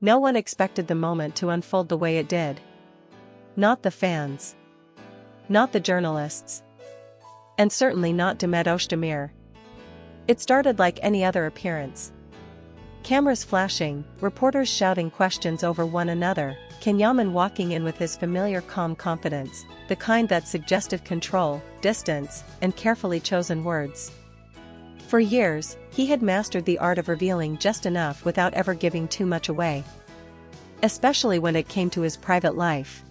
No one expected the moment to unfold the way it did. Not the fans. Not the journalists. And certainly not Demet Özdemir. It started like any other appearance. Cameras flashing, reporters shouting questions over one another, Yaman walking in with his familiar calm confidence, the kind that suggested control, distance, and carefully chosen words. For years, he had mastered the art of revealing just enough without ever giving too much away. Especially when it came to his private life.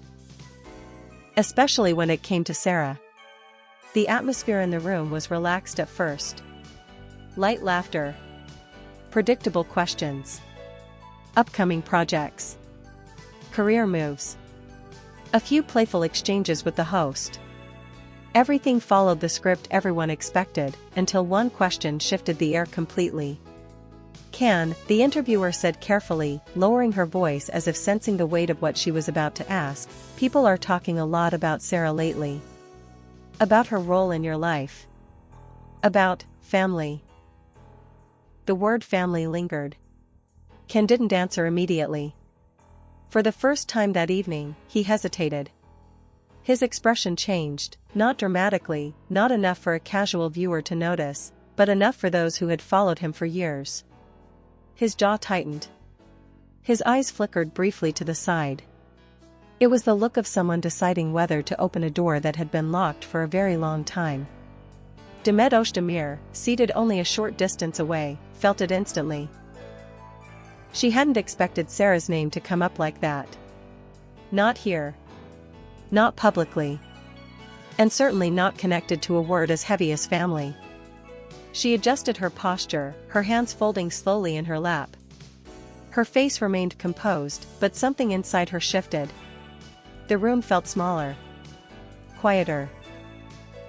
Especially when it came to Sara. The atmosphere in the room was relaxed at first. Light laughter. Predictable questions. Upcoming projects. Career moves. A few playful exchanges with the host. Everything followed the script everyone expected, until one question shifted the air completely. "Can," the interviewer said carefully, lowering her voice as if sensing the weight of what she was about to ask, "people are talking a lot about Sara lately. About her role in your life. About family." The word family lingered. Ken didn't answer immediately. For the first time that evening, he hesitated. His expression changed, not dramatically, not enough for a casual viewer to notice, but enough for those who had followed him for years. His jaw tightened. His eyes flickered briefly to the side. It was the look of someone deciding whether to open a door that had been locked for a very long time. Demet Özdemir, seated only a short distance away, felt it instantly. She hadn't expected Sara's name to come up like that. Not here. Not publicly. And certainly not connected to a word as heavy as family. She adjusted her posture, her hands folding slowly in her lap. Her face remained composed, but something inside her shifted. The room felt smaller. Quieter.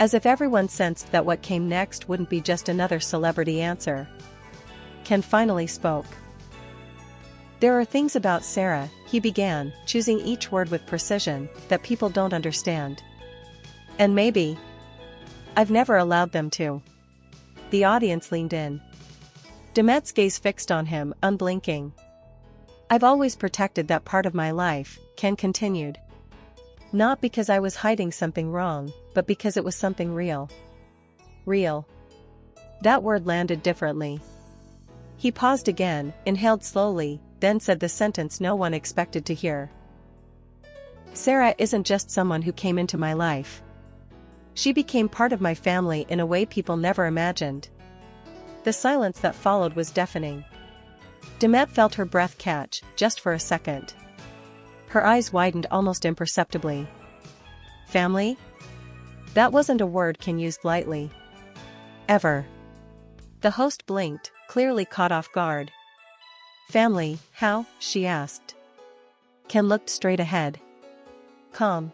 As if everyone sensed that what came next wouldn't be just another celebrity answer. Ken finally spoke. "There are things about Sara," he began, choosing each word with precision, "that people don't understand. And maybe I've never allowed them to." The audience leaned in. Demet's gaze fixed on him, unblinking. "I've always protected that part of my life," Ken continued. "Not because I was hiding something wrong, but because it was something real." Real. That word landed differently. He paused again, inhaled slowly, then said the sentence no one expected to hear. "Sara isn't just someone who came into my life. She became part of my family in a way people never imagined." The silence that followed was deafening. Demet felt her breath catch, just for a second. Her eyes widened almost imperceptibly. Family? That wasn't a word Ken used lightly. Ever. The host blinked, clearly caught off guard. "Family, how?" she asked. Ken looked straight ahead. Calm.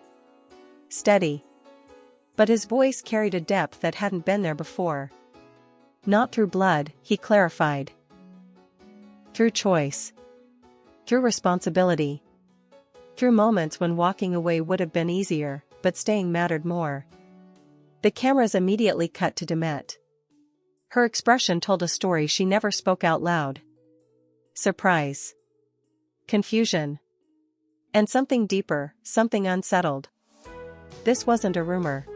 Steady. But his voice carried a depth that hadn't been there before. "Not through blood," he clarified. "Through choice. Through responsibility. Through moments when walking away would have been easier, but staying mattered more." The cameras immediately cut to Demet. Her expression told a story she never spoke out loud. Surprise. Confusion. And something deeper, something unsettled. This wasn't a rumor.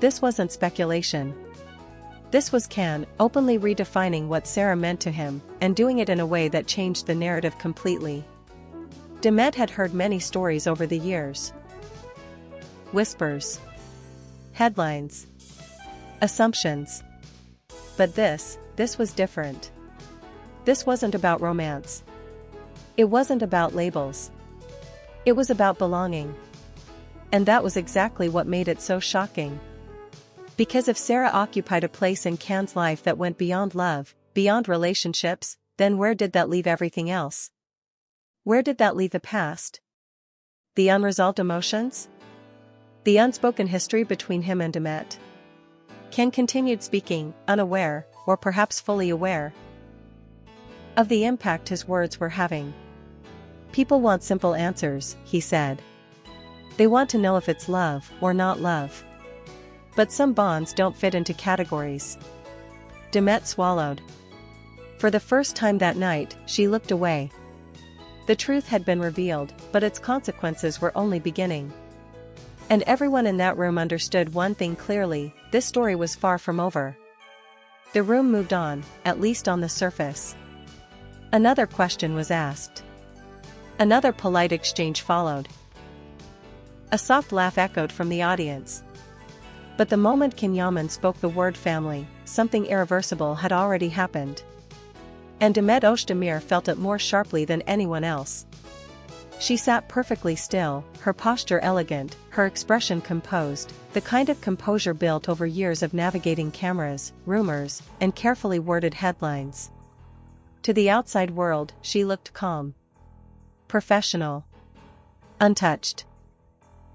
This wasn't speculation. This was Ken, openly redefining what Sara meant to him, and doing it in a way that changed the narrative completely. Demet had heard many stories over the years. Whispers. Headlines. Assumptions. But this was different. This wasn't about romance. It wasn't about labels. It was about belonging. And that was exactly what made it so shocking. Because if Sara occupied a place in Ken's life that went beyond love, beyond relationships, then where did that leave everything else? Where did that leave the past? The unresolved emotions? The unspoken history between him and Demet? Ken continued speaking, unaware, or perhaps fully aware, of the impact his words were having. "People want simple answers," he said. "They want to know if it's love or not love. But some bonds don't fit into categories." Demet swallowed. For the first time that night, she looked away. The truth had been revealed, but its consequences were only beginning. And everyone in that room understood one thing clearly: this story was far from over. The room moved on, at least on the surface. Another question was asked. Another polite exchange followed. A soft laugh echoed from the audience. But the moment Yaman spoke the word family, something irreversible had already happened. And Demet Özdemir felt it more sharply than anyone else. She sat perfectly still, her posture elegant, her expression composed, the kind of composure built over years of navigating cameras, rumors, and carefully worded headlines. To the outside world, she looked calm, professional, untouched.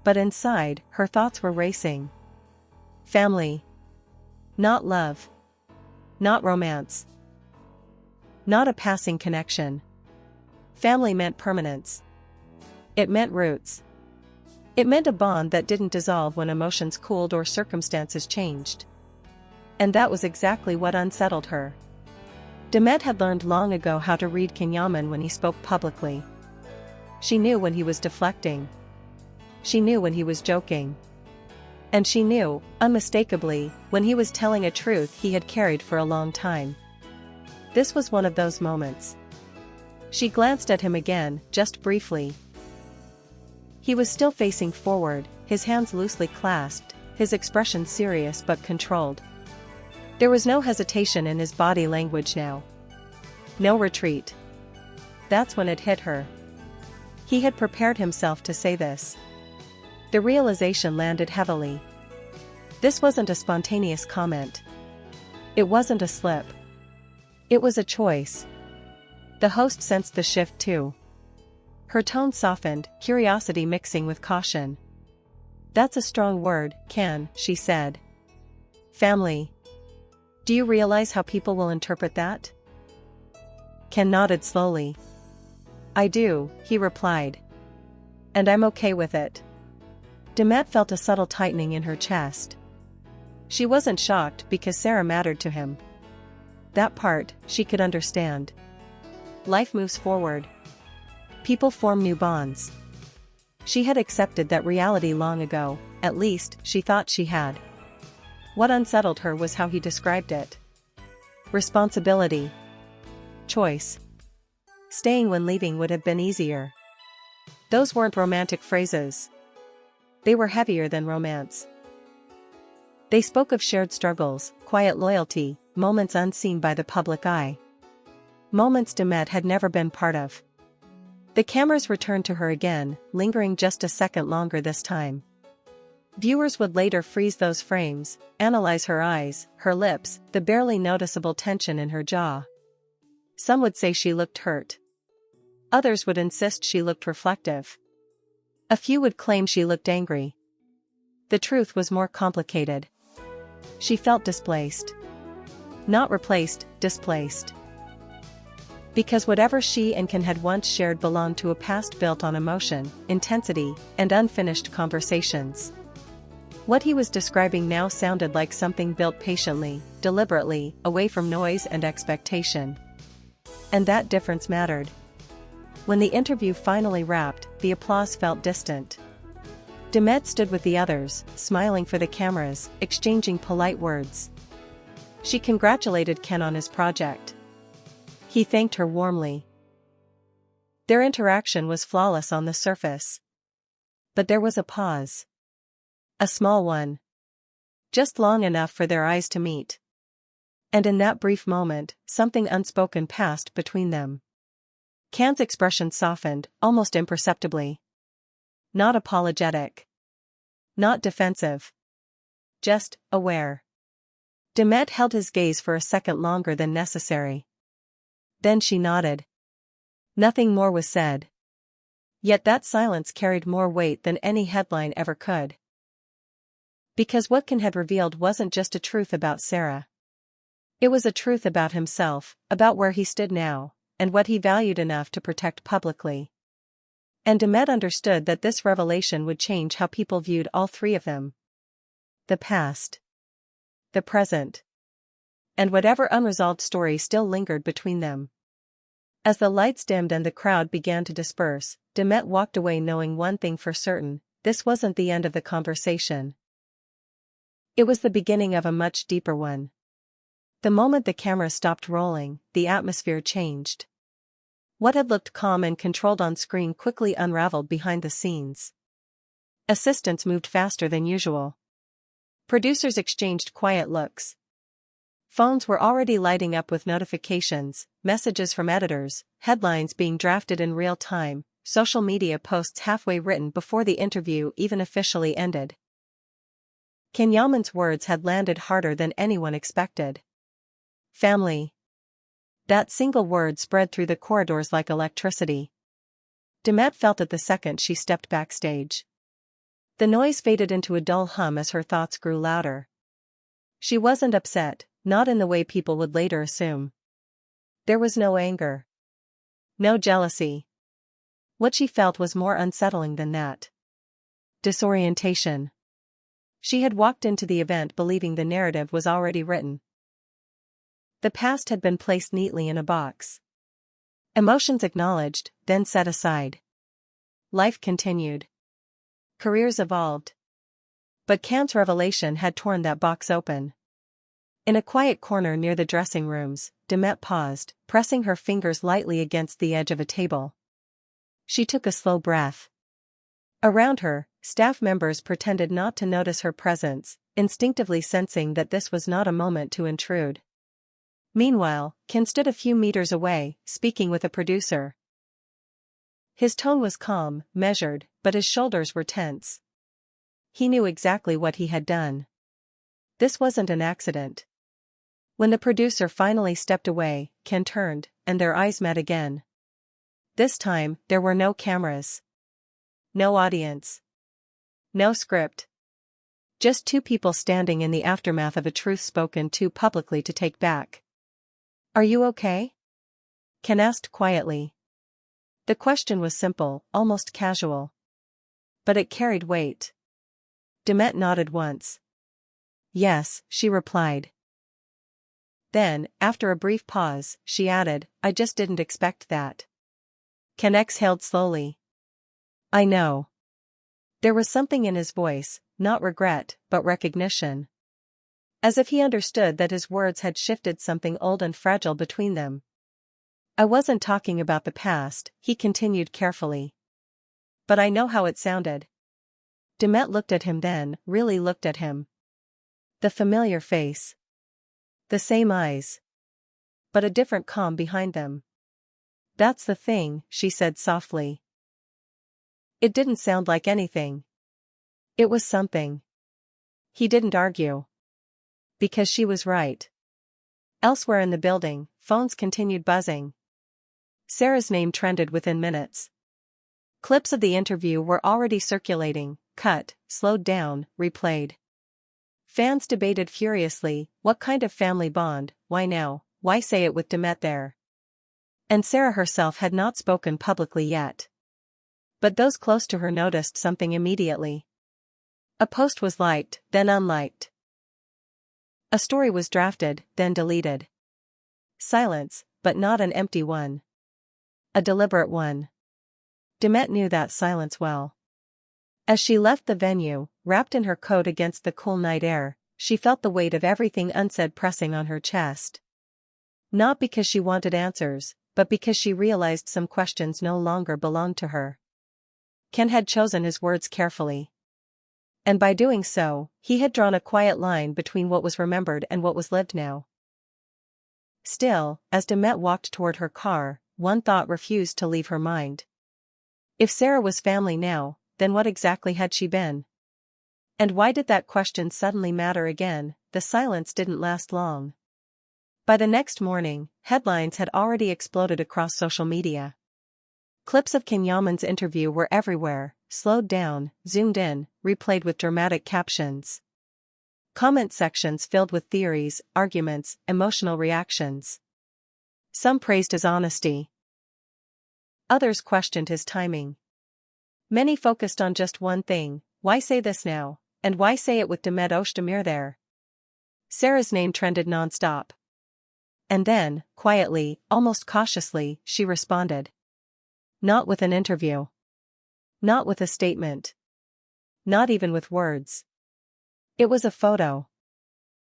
But inside, her thoughts were racing. Family. Not love. Not romance. Not a passing connection. Family meant permanence. It meant roots. It meant a bond that didn't dissolve when emotions cooled or circumstances changed. And that was exactly what unsettled her. Demet had learned long ago how to read Yaman when he spoke publicly. She knew when he was deflecting. She knew when he was joking. And she knew, unmistakably, when he was telling a truth he had carried for a long time. This was one of those moments. She glanced at him again, just briefly. He was still facing forward, his hands loosely clasped, his expression serious but controlled. There was no hesitation in his body language now. No retreat. That's when it hit her. He had prepared himself to say this. The realization landed heavily. This wasn't a spontaneous comment. It wasn't a slip. It was a choice. The host sensed the shift too. Her tone softened, curiosity mixing with caution. That's a strong word, she said. Family. Do you realize how people will interpret that? Ken nodded slowly. I do, he replied. And I'm okay with it. Demet felt a subtle tightening in her chest. She wasn't shocked because Sara mattered to him. That part, she could understand. Life moves forward. People form new bonds. She had accepted that reality long ago, at least, she thought she had. What unsettled her was how he described it. Responsibility. Choice. Staying when leaving would have been easier. Those weren't romantic phrases. They were heavier than romance. They spoke of shared struggles, quiet loyalty, moments unseen by the public eye. Moments Demet had never been part of. The cameras returned to her again, lingering just a second longer this time. Viewers would later freeze those frames, analyze her eyes, her lips, the barely noticeable tension in her jaw. Some would say she looked hurt. Others would insist she looked reflective. A few would claim she looked angry. The truth was more complicated. She felt displaced. Not replaced, displaced. Because whatever she and Ken had once shared belonged to a past built on emotion, intensity, and unfinished conversations. What he was describing now sounded like something built patiently, deliberately, away from noise and expectation. And that difference mattered. When the interview finally wrapped, the applause felt distant. Demet stood with the others, smiling for the cameras, exchanging polite words. She congratulated Ken on his project. He thanked her warmly. Their interaction was flawless on the surface. But there was a pause. A small one. Just long enough for their eyes to meet. And in that brief moment, something unspoken passed between them. Ken's expression softened, almost imperceptibly. Not apologetic. Not defensive. Just aware. Demet held his gaze for a second longer than necessary. Then she nodded. Nothing more was said. Yet that silence carried more weight than any headline ever could. Because what Ken had revealed wasn't just a truth about Sara. It was a truth about himself, about where he stood now, and what he valued enough to protect publicly. And Demet understood that this revelation would change how people viewed all three of them. The past. The present. And whatever unresolved story still lingered between them. As the lights dimmed and the crowd began to disperse, Demet walked away knowing one thing for certain: this wasn't the end of the conversation. It was the beginning of a much deeper one. The moment the camera stopped rolling, the atmosphere changed. What had looked calm and controlled on screen quickly unraveled behind the scenes. Assistants moved faster than usual. Producers exchanged quiet looks. Phones were already lighting up with notifications, messages from editors, headlines being drafted in real time, social media posts halfway written before the interview even officially ended. Yaman's words had landed harder than anyone expected. Family. That single word spread through the corridors like electricity. Demet felt it the second she stepped backstage. The noise faded into a dull hum as her thoughts grew louder. She wasn't upset, not in the way people would later assume. There was no anger. No jealousy. What she felt was more unsettling than that. Disorientation. She had walked into the event believing the narrative was already written. The past had been placed neatly in a box. Emotions acknowledged, then set aside. Life continued. Careers evolved. But Cam's revelation had torn that box open. In a quiet corner near the dressing rooms, Demet paused, pressing her fingers lightly against the edge of a table. She took a slow breath. Around her, staff members pretended not to notice her presence, instinctively sensing that this was not a moment to intrude. Meanwhile, Ken stood a few meters away, speaking with a producer. His tone was calm, measured, but his shoulders were tense. He knew exactly what he had done. This wasn't an accident. When the producer finally stepped away, Ken turned, and their eyes met again. This time, there were no cameras. No audience. No script. Just two people standing in the aftermath of a truth spoken too publicly to take back. "Are you okay?" Ken asked quietly. The question was simple, almost casual. But it carried weight. Demet nodded once. "Yes," she replied. Then, after a brief pause, she added, "I just didn't expect that." Ken exhaled slowly. "I know." There was something in his voice, not regret, but recognition. As if he understood that his words had shifted something old and fragile between them. "I wasn't talking about the past," he continued carefully. "But I know how it sounded." Demet looked at him then, really looked at him. The familiar face. The same eyes. But a different calm behind them. "That's the thing," she said softly. It didn't sound like anything. It was something. He didn't argue. Because she was right. Elsewhere in the building, phones continued buzzing. Sara's name trended within minutes. Clips of the interview were already circulating, cut, slowed down, replayed. Fans debated furiously, what kind of family bond, why now, why say it with Demet there? And Sara herself had not spoken publicly yet. But those close to her noticed something immediately. A post was liked, then unliked. A story was drafted, then deleted. Silence, but not an empty one. A deliberate one. Demet knew that silence well. As she left the venue, wrapped in her coat against the cool night air, she felt the weight of everything unsaid pressing on her chest. Not because she wanted answers, but because she realized some questions no longer belonged to her. Ken had chosen his words carefully. And by doing so, he had drawn a quiet line between what was remembered and what was lived now. Still, as Demet walked toward her car, one thought refused to leave her mind. If Sara was family now, then what exactly had she been? And why did that question suddenly matter again? The silence didn't last long. By the next morning, headlines had already exploded across social media. Clips of Yaman's interview were everywhere, slowed down, zoomed in, replayed with dramatic captions. Comment sections filled with theories, arguments, emotional reactions. Some praised his honesty. Others questioned his timing. Many focused on just one thing: why say this now, and why say it with Demet Özdemir there? Sara's name trended non-stop. And then, quietly, almost cautiously, she responded. Not with an interview. Not with a statement. Not even with words. It was a photo.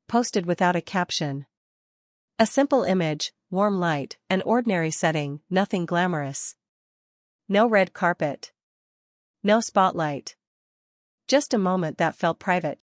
Posted without a caption. A simple image, warm light, an ordinary setting, nothing glamorous. No red carpet. No spotlight. Just a moment that felt private.